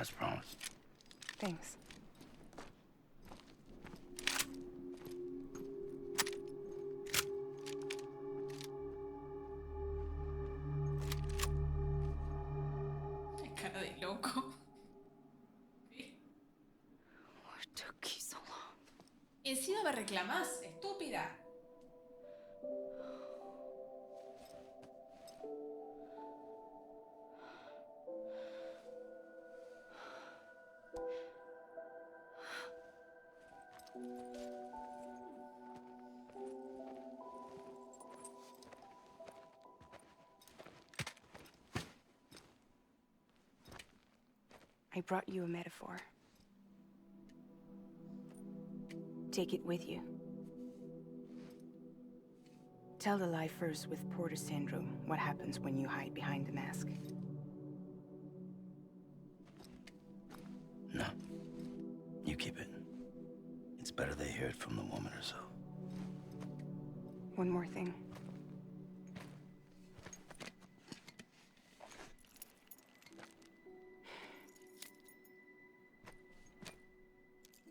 As promised. Thanks. Cara de loco. What took you so long? Encima me reclamás, estúpida. I brought you a metaphor. Take it with you. Tell the lifers with Porter syndrome what happens when you hide behind the mask. No. You keep it. It's better they hear it from the woman herself. One more thing.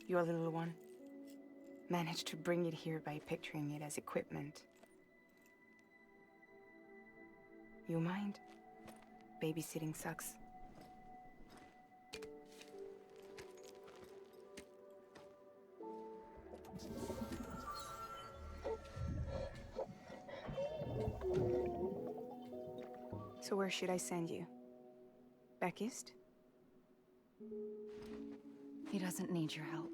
Your little one managed to bring it here by picturing it as equipment. You mind? Babysitting sucks. So where should I send you? Back east? He doesn't need your help.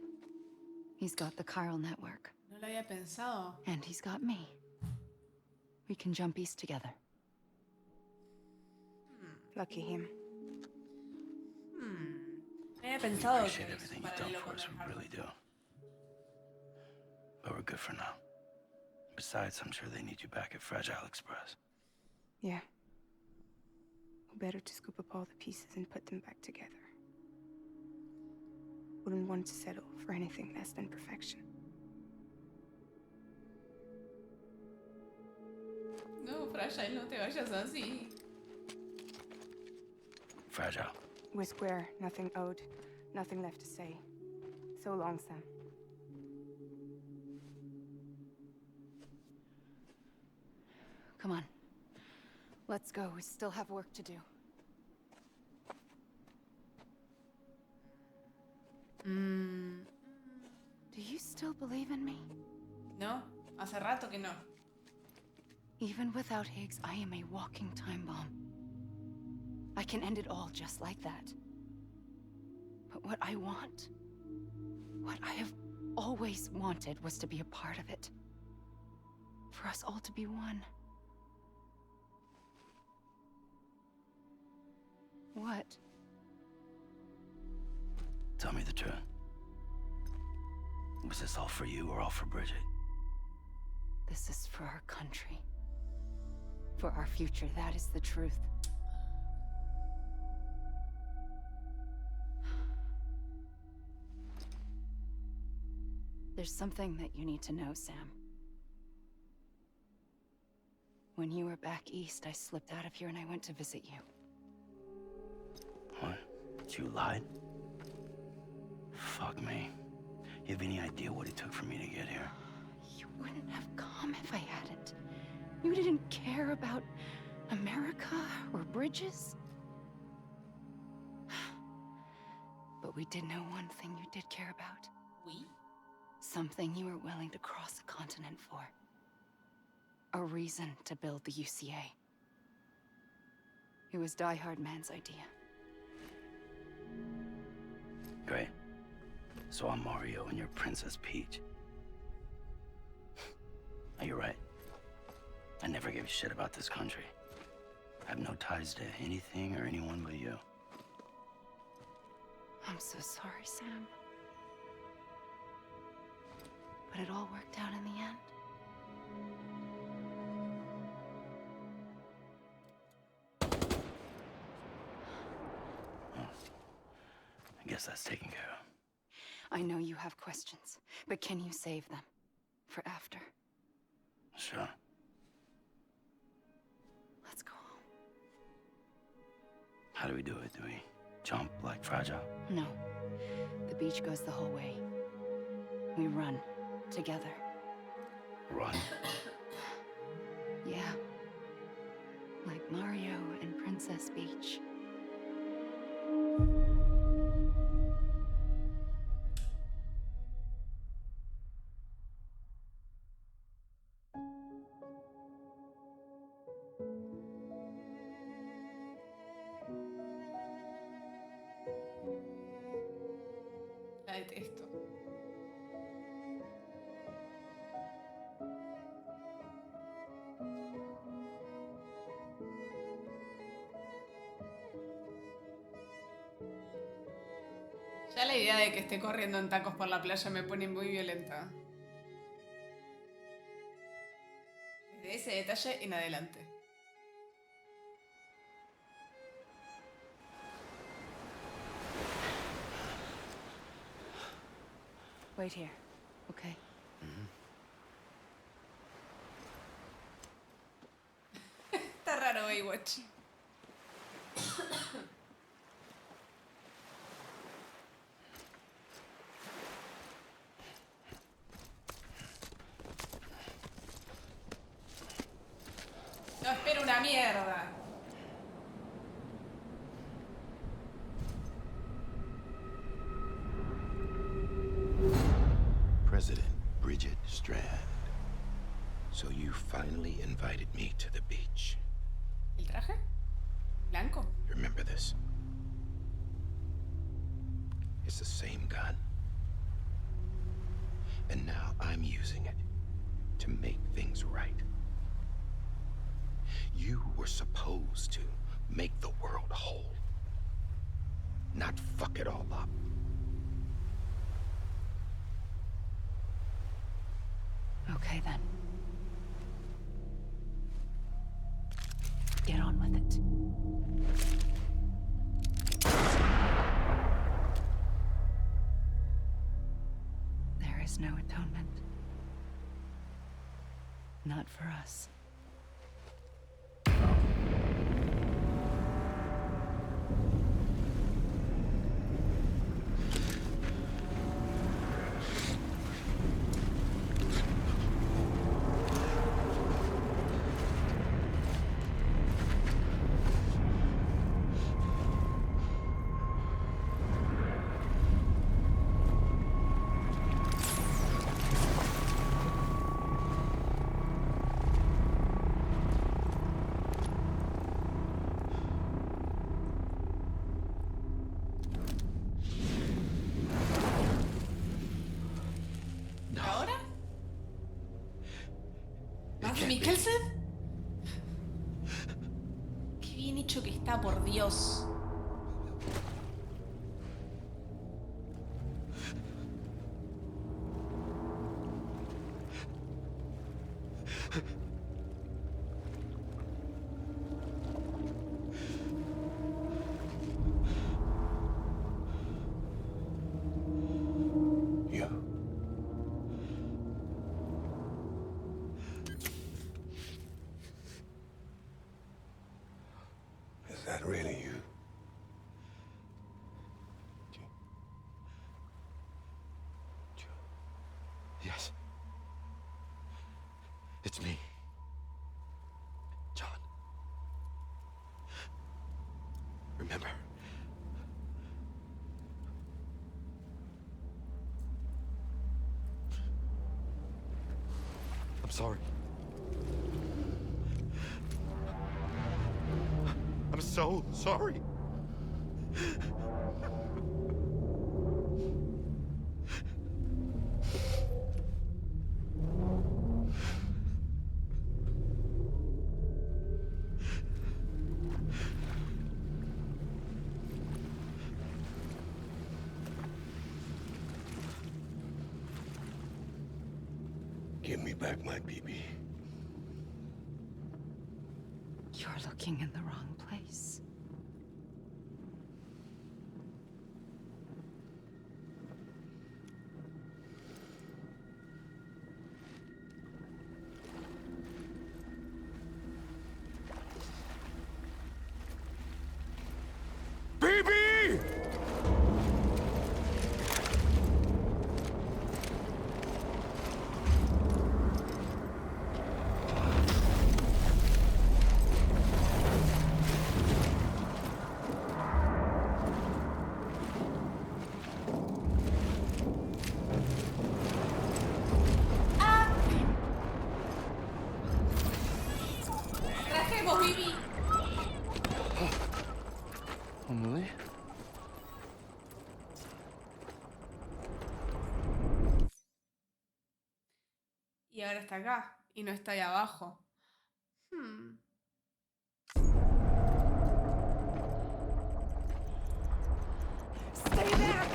He's got the chiral network. No lo había pensado. And he's got me. We can jump east together. Lucky him. No había We pensado appreciate que everything es you've done paralelo for con us, el we hardman. really do. But we're good for now. Besides, I'm sure they need you back at Fragile Express. Yeah. Better to scoop up all the pieces and put them back together. Wouldn't want to settle for anything less than perfection. No, Fragile, no te vayas así. Fragile. We're square, nothing owed, nothing left to say. So long, Sam. Come on. Let's go. We still have work to do. Do you still believe in me? No, hace rato que no. Even without Higgs, I am a walking time bomb. I can end it all just like that. But what I want, what I have always wanted, was to be a part of it. For us all to be one. What? Tell me the truth. Was this all for you or all for Bridget? This is for our country. For our future, that is the truth. There's something that you need to know, Sam. When you were back east, I slipped out of here and I went to visit you. What? You lied? Fuck me. You have any idea what it took for me to get here? You wouldn't have come if I hadn't. You didn't care about America or bridges. But we did know one thing you did care about. Oui. Something you were willing to cross a continent for. A reason to build the UCA. It was Die Hard Man's idea. Great. So I'm Mario and you're Princess Peach. Now, you're right. I never gave a shit about this country. I have no ties to anything or anyone but you. I'm so sorry, Sam. But it all worked out in the end. Well, I guess that's taken care of. I know you have questions, but can you save them? For after? Sure. Let's go home. How do we do it? Do we Jump like Fragile? No. The beach goes the whole way. We run. Together. Run? Yeah. Like Mario and Princess Beach. La detesto. Ya la idea de que esté corriendo en tacos por la playa me pone muy violenta. Desde ese detalle en adelante. Wait here, okay? Está raro Baywatch. No espero una mierda. President Bridget Strand. So you finally invited me to the beach. ¿El traje? ¿Blanco? Remember this? It's the same gun. And now I'm using it to make things right. You were supposed to make the world whole, not fuck it all up. Okay then. Get on with it. There is no atonement. Not for us. ¿Mikkelsen? Qué bien hecho que está, por Dios. Is that really you? Yes. It's me. John. Remember? I'm sorry. I'm so sorry. Give me back my BB. You're looking in the wrong place. BB! Y ahora está acá. Y no está ahí abajo. Stay back!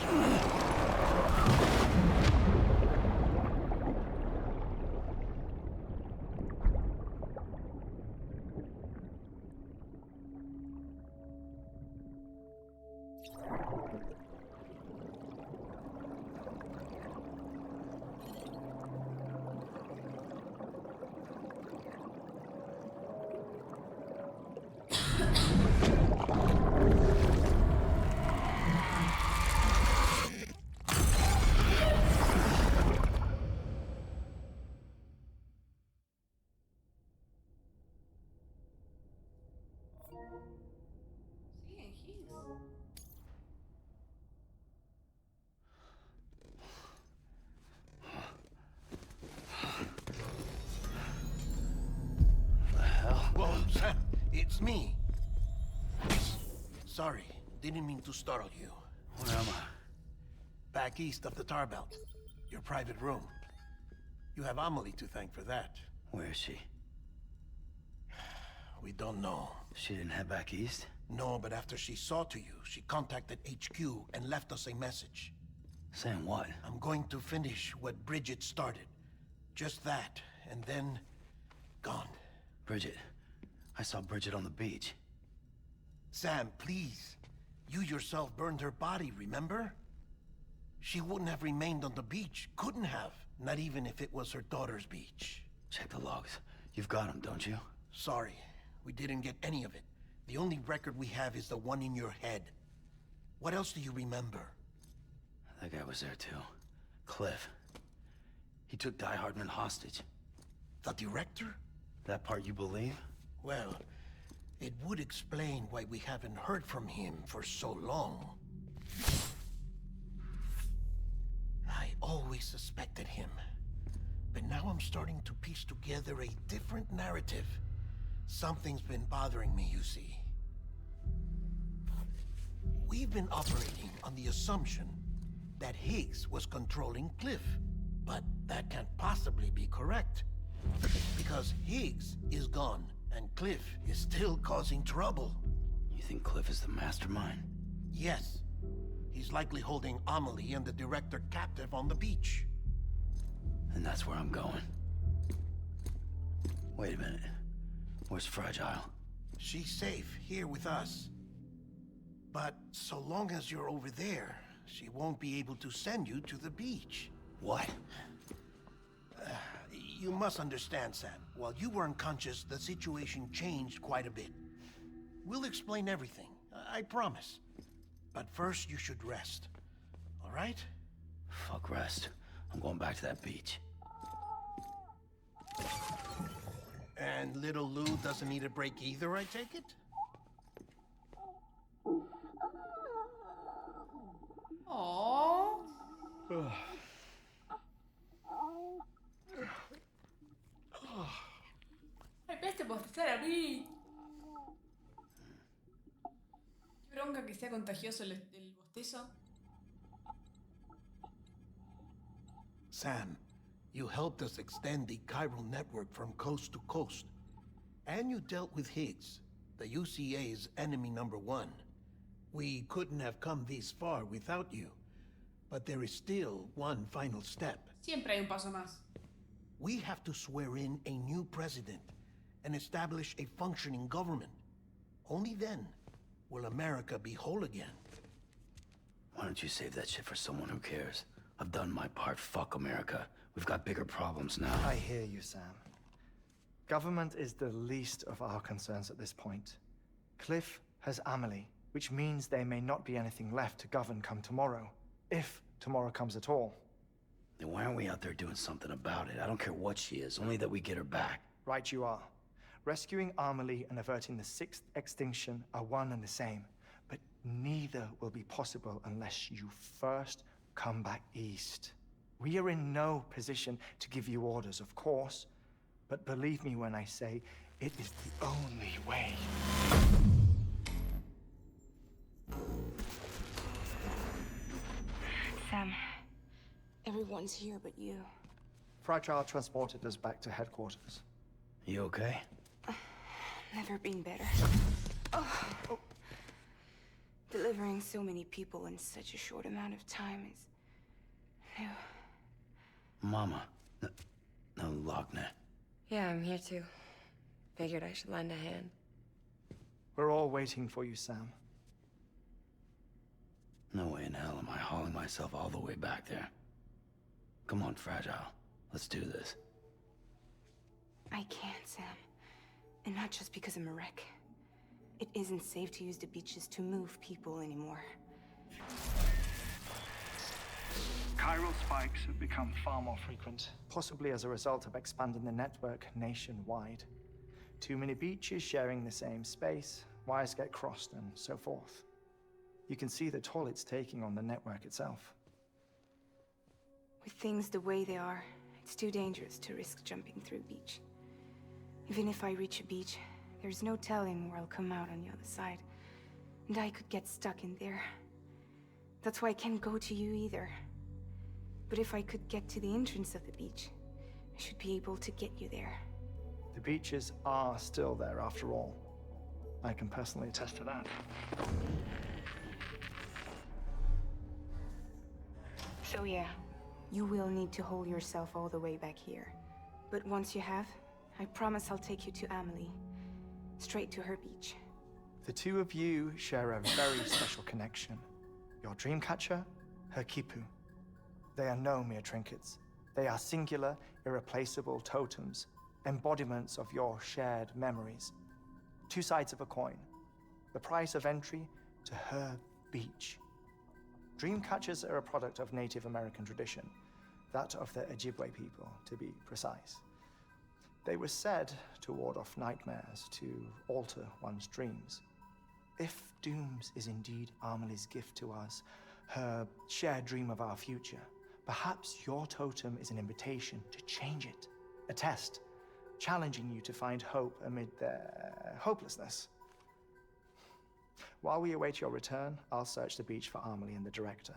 Sí, en Higgs. Whoa, Sam, it's me. Sorry, didn't mean to startle you. Where am I? Back east of the tar belt. Your private room. You have Amelie to thank for that. Where is she? We don't know. She didn't head back east? No, but after she saw to you, she contacted HQ and left us a message. Saying what? I'm going to finish what Bridget started. Just that, and then... gone. Bridget. I saw Bridget on the beach. Sam, please. You yourself burned her body, remember? She wouldn't have remained on the beach. Couldn't have. Not even if it was her daughter's beach. Check the logs. You've got them, don't you? Sorry, we didn't get any of it. The only record we have is the one in your head. What else do you remember? That guy was there too. Cliff. He took Hardman hostage. The director? That part you believe? Well, it would explain why we haven't heard from him for so long. I always suspected him. But now I'm starting to piece together a different narrative. Something's been bothering me, you see. We've been operating on the assumption that Higgs was controlling Cliff. But that can't possibly be correct. Because Higgs is gone, and Cliff is still causing trouble. You think Cliff is the mastermind? Yes. He's likely holding Amelie and the director captive on the beach. And that's where I'm going. Wait a minute. Where's Fragile? She's safe here with us. But so long as you're over there, she won't be able to send you to the beach. What? You must understand, Sam. While you were unconscious, the situation changed quite a bit. We'll explain everything, I promise. But first, you should rest. All right? Fuck rest. I'm going back to that beach. And little Lou doesn't need a break either, I take it? Oh. Ay, peste bostezar a mí. Qué bronca que sea contagioso el bostezo. Sam, you helped us extend the chiral network from coast to coast. And you dealt with Higgs, the UCA's enemy #1. We couldn't have come this far without you. But there is still one final step. Siempre hay un paso más. We have to swear in a new president and establish a functioning government. Only then will America be whole again. Why don't you save that shit for someone who cares? I've done my part. Fuck America. We've got bigger problems now. I hear you, Sam. Government is the least of our concerns at this point. Cliff has Amelie, which means there may not be anything left to govern come tomorrow. If tomorrow comes at all. Then why aren't we out there doing something about it? I don't care what she is, only that we get her back. Right you are. Rescuing Amelie and averting the 6th extinction are one and the same. But neither will be possible unless you first come back east. We are in no position to give you orders, of course. But believe me when I say, it is the only way. Sam, everyone's here but you. Fragile transported us back to headquarters. You okay? Never been better. Oh. Delivering so many people in such a short amount of time is new. Mama. No, Lochner. Yeah, I'm here too. Figured I should lend a hand. We're all waiting for you, Sam. No way in hell am I hauling myself all the way back there. Come on, Fragile. Let's do this. I can't, Sam. And not just because I'm a wreck. It isn't safe to use the beaches to move people anymore. Chiral spikes have become far more frequent, possibly as a result of expanding the network nationwide. Too many beaches sharing the same space, wires get crossed, and so forth. You can see the toll it's taking on the network itself. With things the way they are, it's too dangerous to risk jumping through a beach. Even if I reach a beach, there's no telling where I'll come out on the other side. And I could get stuck in there. That's why I can't go to you either. But if I could get to the entrance of the beach, I should be able to get you there. The beaches are still there after all. I can personally attest to that. So yeah, you will need to hold yourself all the way back here. But once you have, I promise I'll take you to Amelie. Straight to her beach. The two of you share a very special connection. Your dreamcatcher, her Kipu. They are no mere trinkets. They are singular, irreplaceable totems, embodiments of your shared memories. Two sides of a coin. The price of entry to her beach. Dreamcatchers are a product of Native American tradition, that of the Ojibwe people, to be precise. They were said to ward off nightmares, to alter one's dreams. If Dooms is indeed Amelie's gift to us, her shared dream of our future, perhaps your totem is an invitation to change it. A test, challenging you to find hope amid their hopelessness. While we await your return, I'll search the beach for Amelie and the director.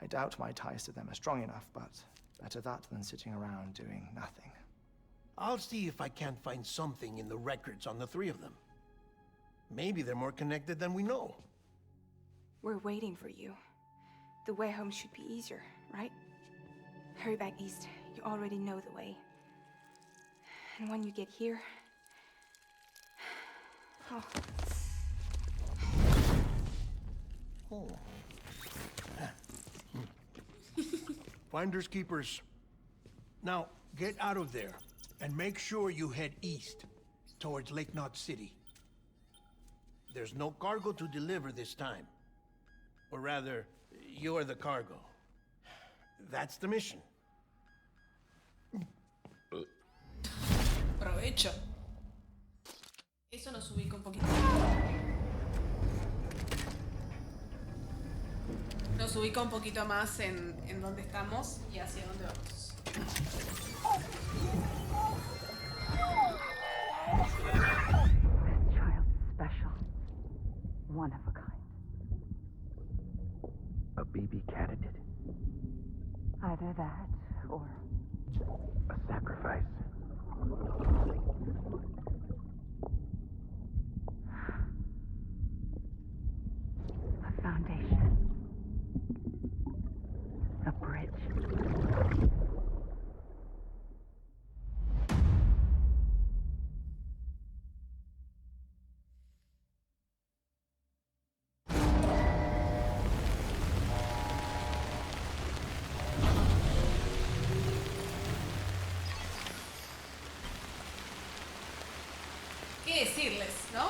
I doubt my ties to them are strong enough, but better that than sitting around doing nothing. I'll see if I can't find something in the records on the three of them. Maybe they're more connected than we know. We're waiting for you. The way home should be easier, right? Hurry back east. You already know the way. And when you get here... Oh. Oh. Finders keepers. Now, get out of there, and make sure you head east, towards Lake Knot City. There's no cargo to deliver this time. Or rather, you're the cargo. That's the mission. Provecho. Eso nos ubica un poquito. Nos ubica un poquito más en dónde estamos y hacia dónde vamos. This child is special. One of a kind. A BB candidate? Either that, or... A sacrifice? a foundation. A bridge. ¿Qué decirles, no?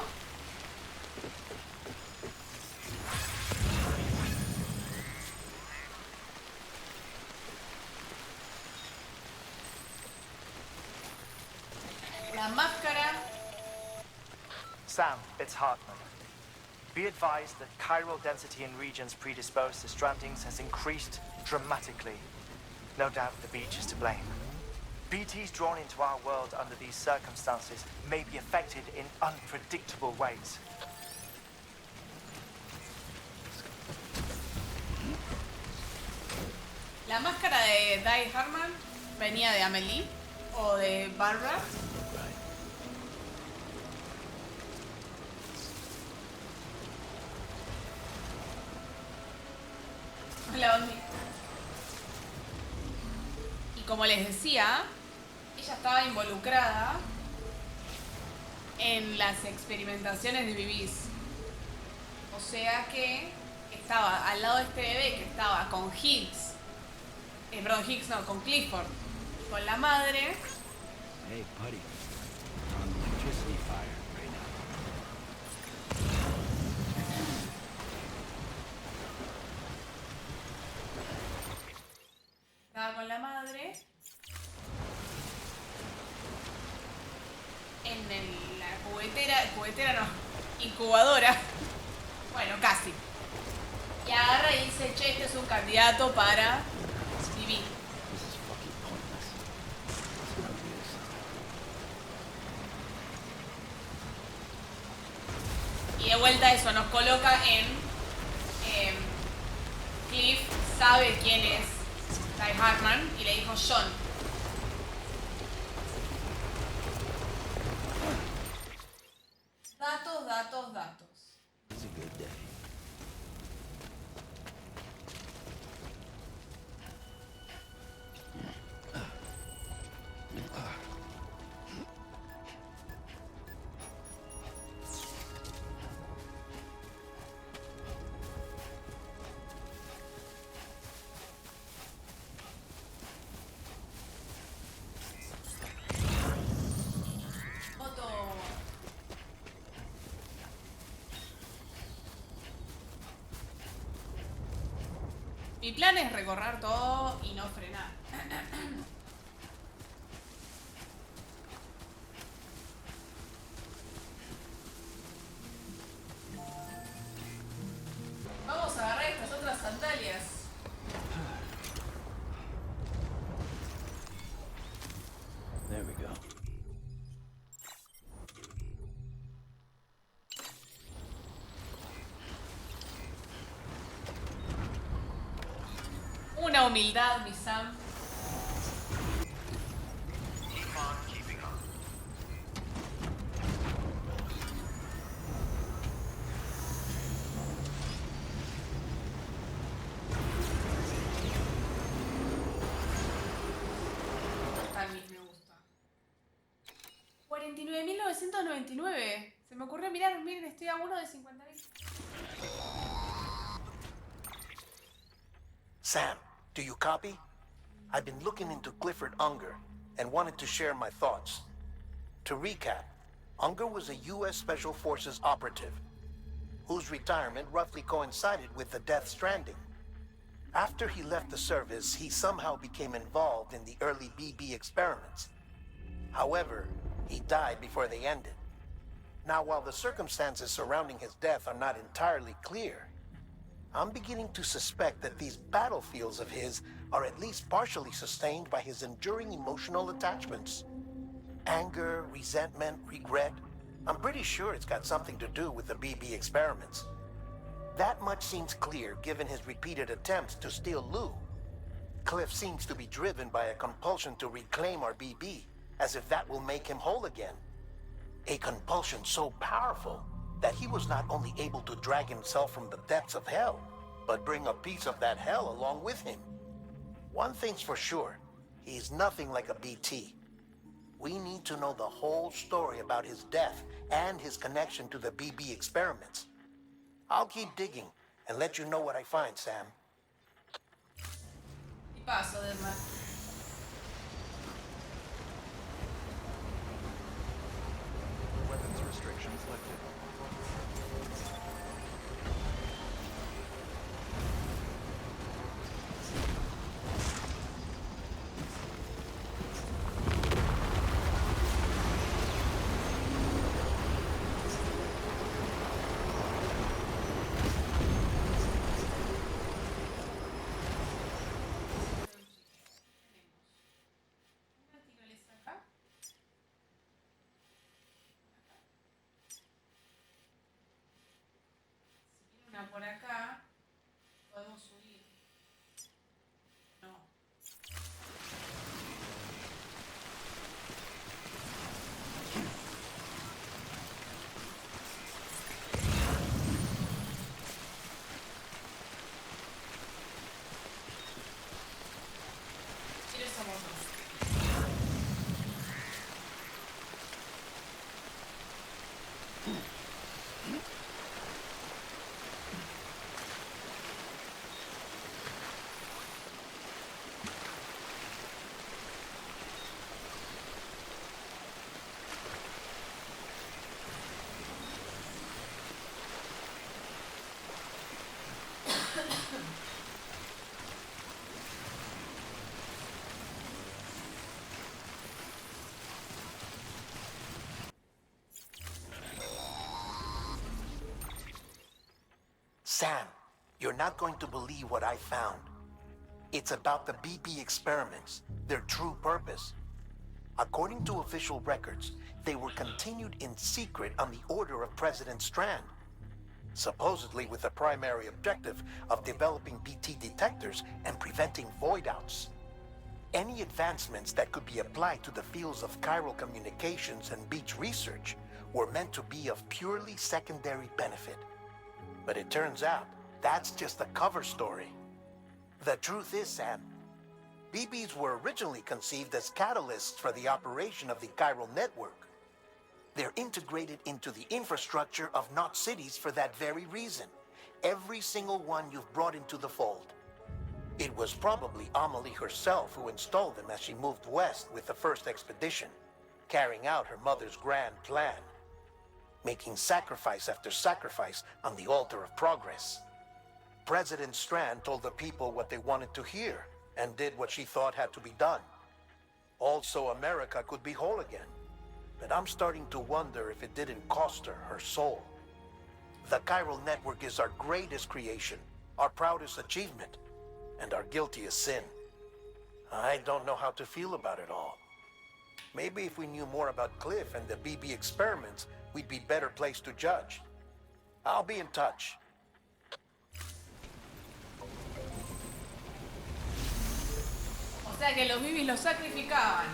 La máscara. Sam, it's Hardman. Be advised that chiral density in regions predisposed to strandings has increased dramatically. No doubt the beach is to blame. BTs drawn into our world under these circumstances may be affected in unpredictable ways. La máscara de Die Hardman venía de Amelie o de Barbara. Hola, Bondi. Y como les decía, ella estaba involucrada en las experimentaciones de vivos. O sea que estaba al lado de este bebé que estaba con Higgs. Perdón, Higgs no, con Clifford. Con la madre. Hey, buddy. We're on electricity fire right now. Estaba con la madre. En la cubetera no, incubadora. Bueno, casi. Y agarra y dice, che, este es un candidato para vivir. This is fucking pointless. Let's not do this. Y de vuelta eso nos coloca en Cliff sabe quién es hardman y le dijo John. Datos. It's a good day. Foto. Mi plan es recorrer todo y no frenar. Vamos a agarrar estas otras sandalias. There we go. Una humildad, mi Sam. Está mis me gusta. 49.999. Se me ocurrió mirar, miren, estoy a uno de 50.000. Sam, do you copy? I've been looking into Clifford Unger and wanted to share my thoughts. To recap, Unger was a U.S. Special Forces operative whose retirement roughly coincided with the death Stranding. After he left the service, he somehow became involved in the early BB experiments. However, he died before they ended. Now, while the circumstances surrounding his death are not entirely clear, I'm beginning to suspect that these battlefields of his are at least partially sustained by his enduring emotional attachments. Anger, resentment, regret. I'm pretty sure it's got something to do with the BB experiments. That much seems clear given his repeated attempts to steal Lou. Cliff seems to be driven by a compulsion to reclaim our BB, as if that will make him whole again. A compulsion so powerful that he was not only able to drag himself from the depths of hell, but bring a piece of that hell along with him. One thing's for sure, he's nothing like a BT. We need to know the whole story about his death and his connection to the BB experiments. I'll keep digging and let you know what I find, Sam. Y paso, Desmar. Weapons restrictions lifted. Una tirolesa acá. Si viene una por acá, podemos subir. No. Sam, you're not going to believe what I found. It's about the BB experiments, their true purpose. According to official records, they were continued in secret on the order of President Strand, supposedly with the primary objective of developing BT detectors and preventing void-outs. Any advancements that could be applied to the fields of chiral communications and beach research were meant to be of purely secondary benefit. But it turns out, that's just a cover story. The truth is, Sam, BBs were originally conceived as catalysts for the operation of the chiral network. They're integrated into the infrastructure of Knot cities for that very reason. Every single one you've brought into the fold. It was probably Amelie herself who installed them as she moved west with the first expedition, carrying out her mother's grand plan, making sacrifice after sacrifice on the altar of progress. President Strand told the people what they wanted to hear and did what she thought had to be done. Also, America could be whole again. But I'm starting to wonder if it didn't cost her her soul. The chiral network is our greatest creation, our proudest achievement, and our guiltiest sin. I don't know how to feel about it all. Maybe if we knew more about Cliff and the BB experiments, we'd be better placed to judge. I'll be in touch. O sea que los Vivis los sacrificaban.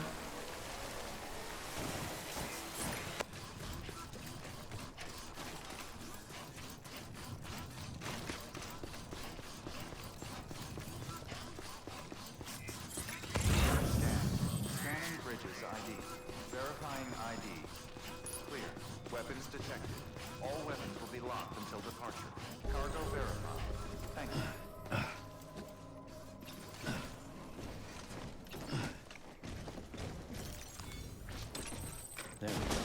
Scanning bridges ID. Verifying ID. Clear. Weapons detected. All weapons will be locked until departure. Cargo verified. Thank you. There we go.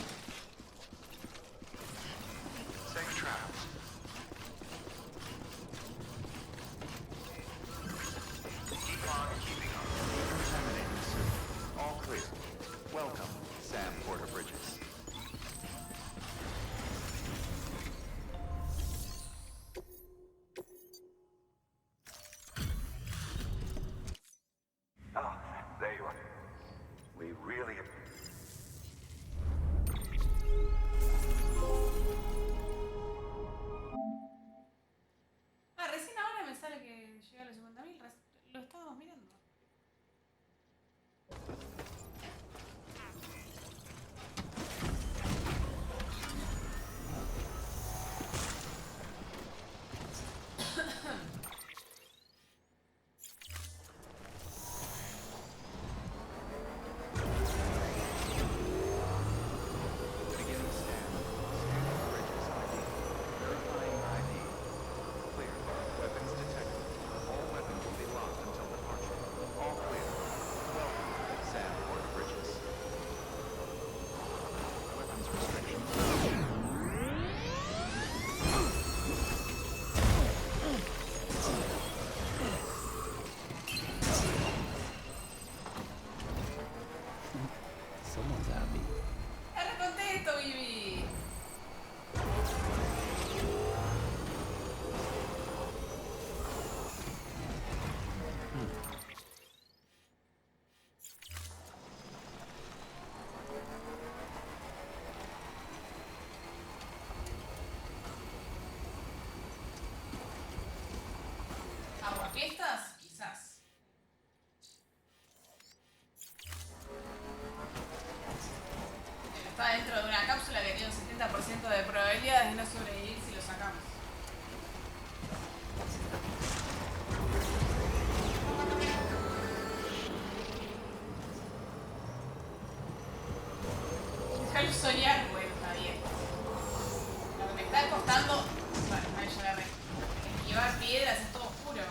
Safe travels. Keep on keeping up. Contaminating soon. All clear. Welcome, Sam Porter Bridges. Oh, there you are. We really... Ah, recién ahora me sale que llega a los 50.000. Lo estábamos mirando. Begin scan. Scanning bridges ID. Verifying ID. Clear. Weapons detected. All weapons will be locked until departure. All clear. Welcome, Sam Porter Bridges. Weapons restrictions. Someone's happy. ¡Re contento, Vivi! ¿Aguafiestas? Quizás. Está dentro de una cápsula que tiene un 70% de probabilidades de no sobrevivir si lo sacamos. Déjalo soñar, bueno, está bien. Lo que me está costando... Bueno, ahí ya agarré. Esquivar piedras, es todo oscuro.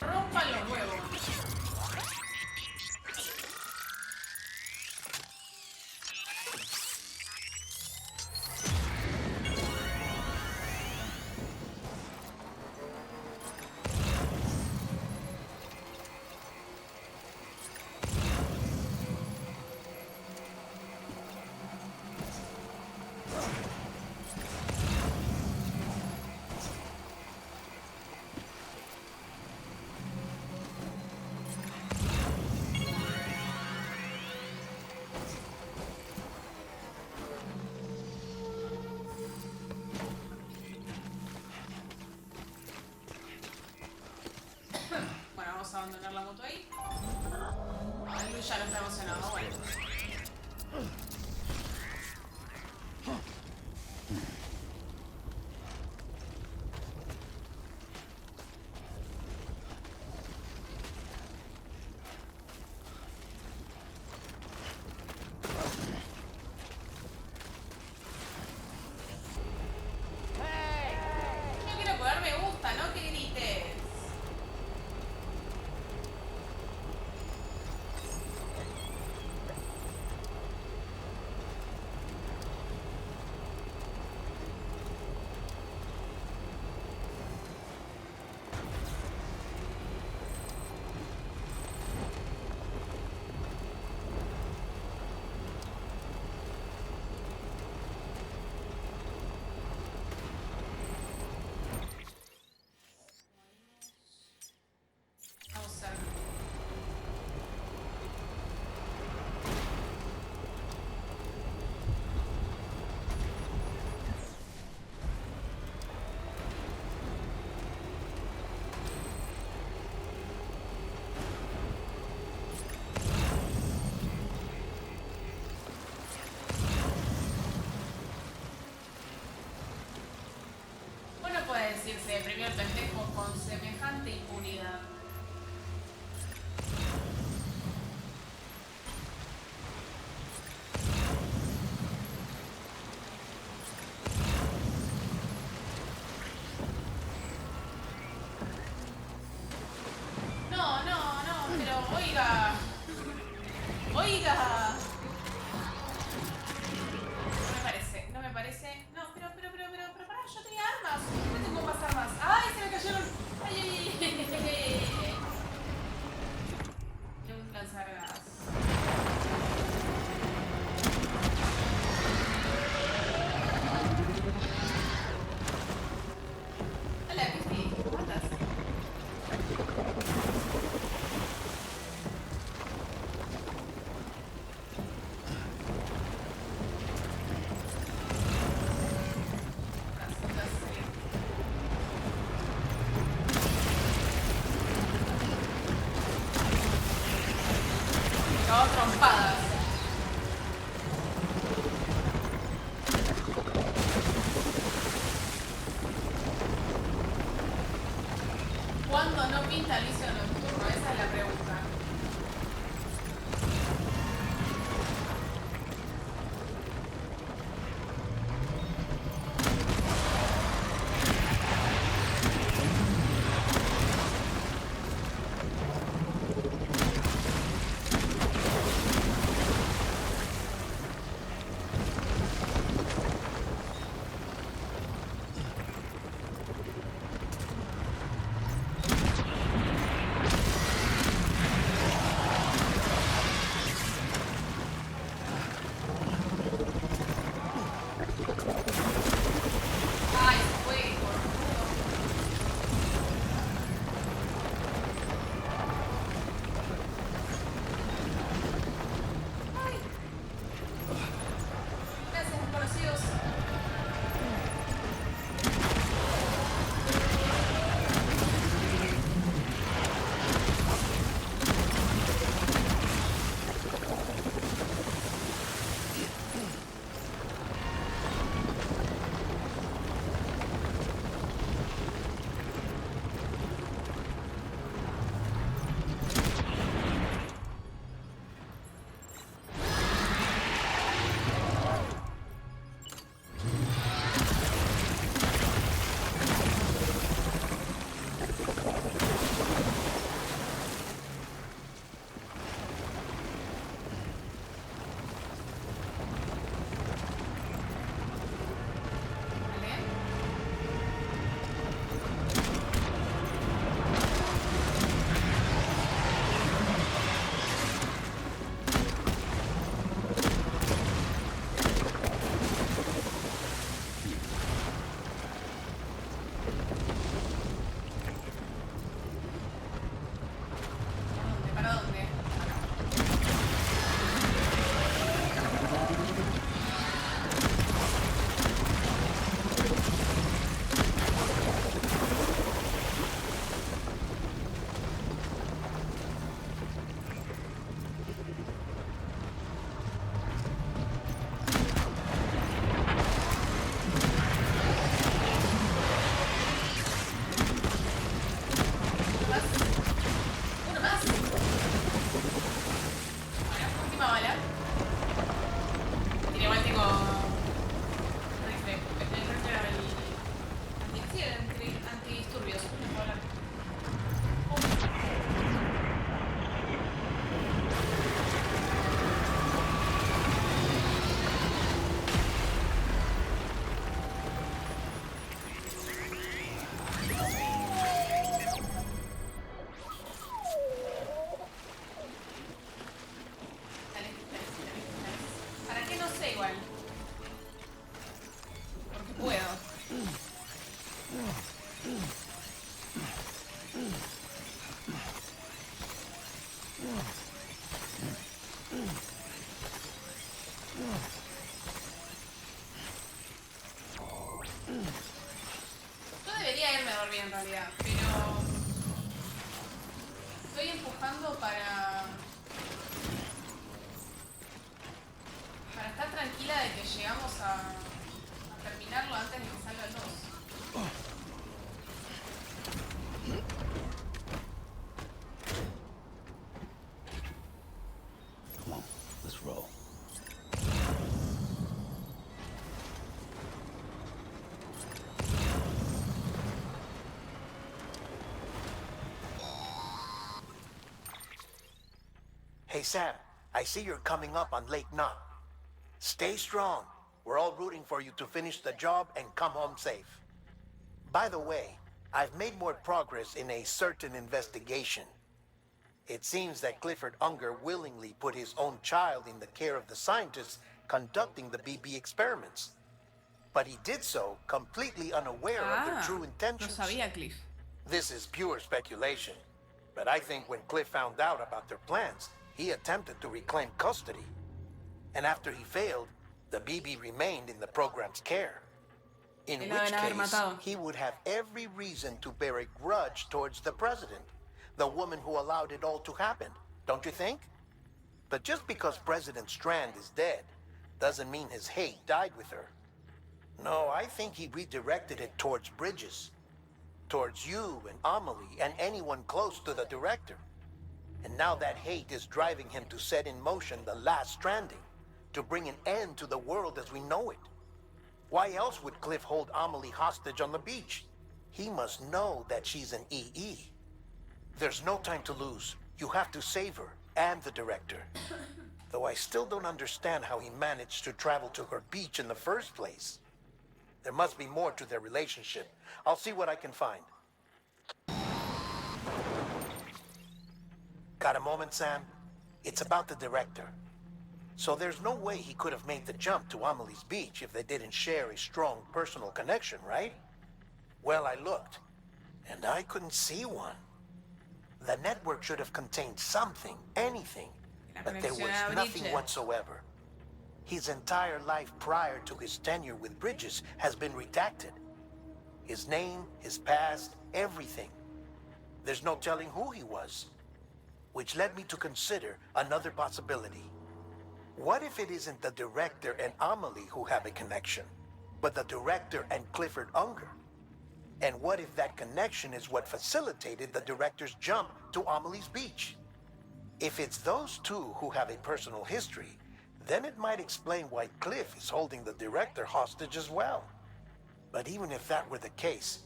Rompan los huevos. Bueno, vamos a abandonar la moto ahí. El Lu ya no está emocionado, bueno. Yo quiero poner me gusta, no que grites. Vamos a hacer. Bueno, puede decirse, premio el pendejo con semejante impunidad. No, no, no, pero oiga. Oiga. No me parece, no me parece. No, pero, pará, yo tenía armas. No tengo más armas. ¡Ay, se me cayeron! ¡Ay, ay, ay! Y un lanzagas. Hola, Cristi, ¿cómo andas? Cagado trompadas. ¿Cuándo no pinta el vicio nocturno? Esa es la pregunta. ¿Para dónde? Uno más. Bueno, última bala. Tiene igual tengo. Antidisturbios. No puedo hablar. ¿Para qué? No sé igual. Porque puedo. Yo debería irme a dormir en realidad, pero estoy empujando para estar tranquila de que llegamos a terminarlo antes de que salga el 2. Come on, let's roll. Hey, Sam, I see you're coming up on Lake Knot. Stay strong. We're all rooting for you to finish the job and come home safe. By the way, I've made more progress in a certain investigation. It seems that Clifford Unger willingly put his own child in the care of the scientists conducting the BB experiments. But he did so completely unaware of their true No intentions. sabía, Cliff. This is pure speculation, but I think when Cliff found out about their plans, he attempted to reclaim custody. And after he failed, the BB remained in the program's care. In Él la which deben haber case, matado. he would have every reason to bear a grudge towards the president, the woman who allowed it all to happen, don't you think? But just because President Strand is dead, doesn't mean his hate died with her. No, I think he redirected it towards Bridges. Towards you and Amelie and anyone close to the director. And now that hate is driving him to set in motion the last Stranding, to bring an end to the world as we know it. Why else would Cliff hold Amelie hostage on the beach? He must know that she's an EE. There's no time to lose. You have to save her and the director. Though I still don't understand how he managed to travel to her beach in the first place. There must be more to their relationship. I'll see what I can find. Got a moment, Sam? It's about the director. So there's no way he could have made the jump to Amelie's beach if they didn't share a strong personal connection, right? Well, I looked, and I couldn't see one. The network should have contained something, anything, but there was nothing whatsoever. His entire life prior to his tenure with Bridges has been redacted. His name, his past, everything. There's no telling who he was. Which led me to consider another possibility. What if it isn't the director and Amelie who have a connection, but the director and Clifford Unger? And what if that connection is what facilitated the director's jump to Amelie's beach? If it's those two who have a personal history, then it might explain why Cliff is holding the director hostage as well. But even if that were the case,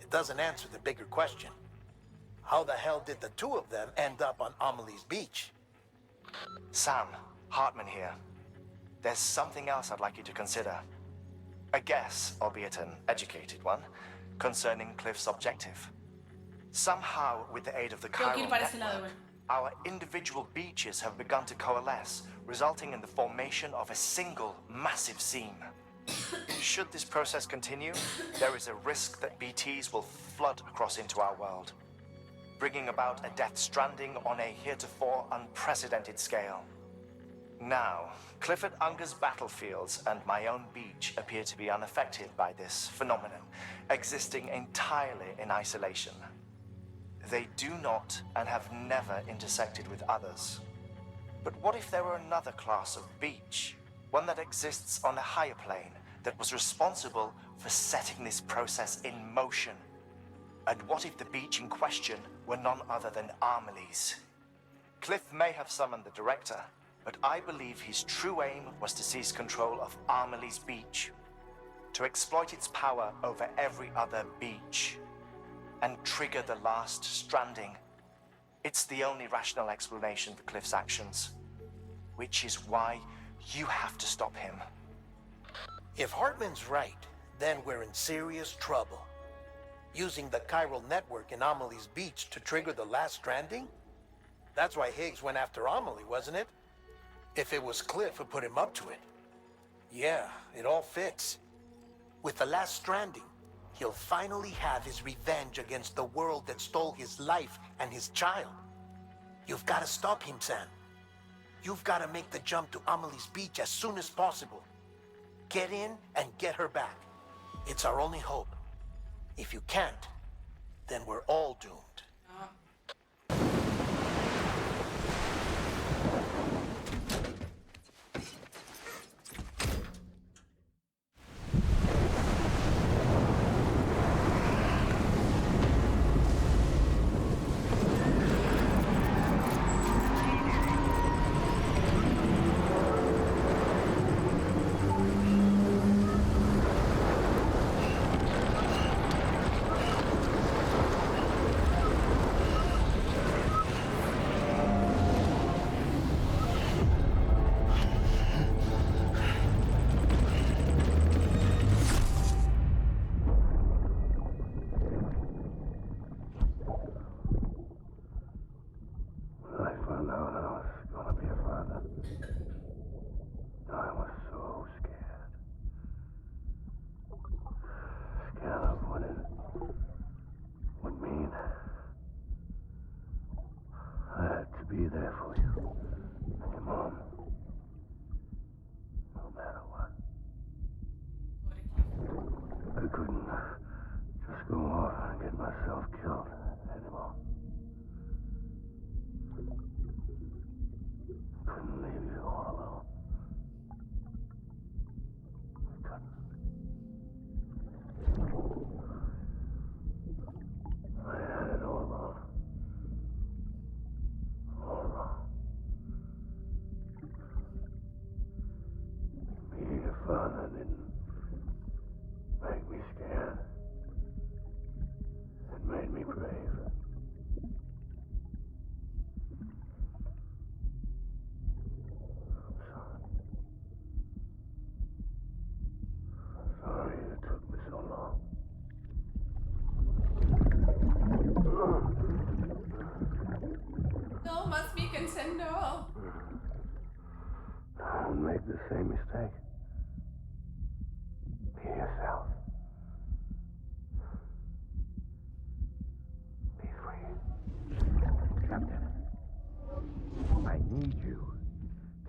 it doesn't answer the bigger question. How the hell did the two of them end up on Amelie's beach? Sam, Hartman here. There's something else I'd like you to consider. A guess, albeit an educated one, concerning Cliff's objective. Somehow, with the aid of the Tengo que ir chiral para ese lado, network, güey. our individual beaches have begun to coalesce, resulting in the formation of a single massive seam. Should this process continue, there is a risk that BTs will flood across into our world, bringing about a death stranding on a heretofore unprecedented scale. Now, Clifford Unger's battlefields and my own beach appear to be unaffected by this phenomenon, existing entirely in isolation. They do not and have never intersected with others. But what if there were another class of beach, one that exists on a higher plane, that was responsible for setting this process in motion? And what if the beach in question were none other than Amelie's? Cliff may have summoned the director, but I believe his true aim was to seize control of Amelie's beach, to exploit its power over every other beach, and trigger the last stranding. It's the only rational explanation for Cliff's actions, which is why you have to stop him. If Hardman's right, then we're in serious trouble. Using the chiral network in Amelie's beach to trigger the last stranding? That's why Higgs went after Amelie, wasn't it? If it was Cliff who put him up to it. Yeah, it all fits. With the last stranding, he'll finally have his revenge against the world that stole his life and his child. You've got to stop him, Sam. You've got to make the jump to Amelie's beach as soon as possible. Get in and get her back. It's our only hope. If you can't, then we're all doomed. Be there for you and your mom, no matter what. I couldn't just go off and get myself killed anymore. Couldn't leave you all alone. I couldn't. I had it all wrong. All wrong. Being a father didn't make me scared. It made me brave. I'm sorry. I'm sorry it took me so long. No, must be consendo. Don't make the same mistake. Be yourself. Be free. Captain, I need you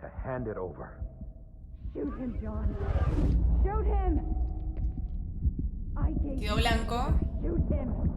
to hand it over. Shoot him, John. Shoot him! I gave Tío Blanco. Shoot him!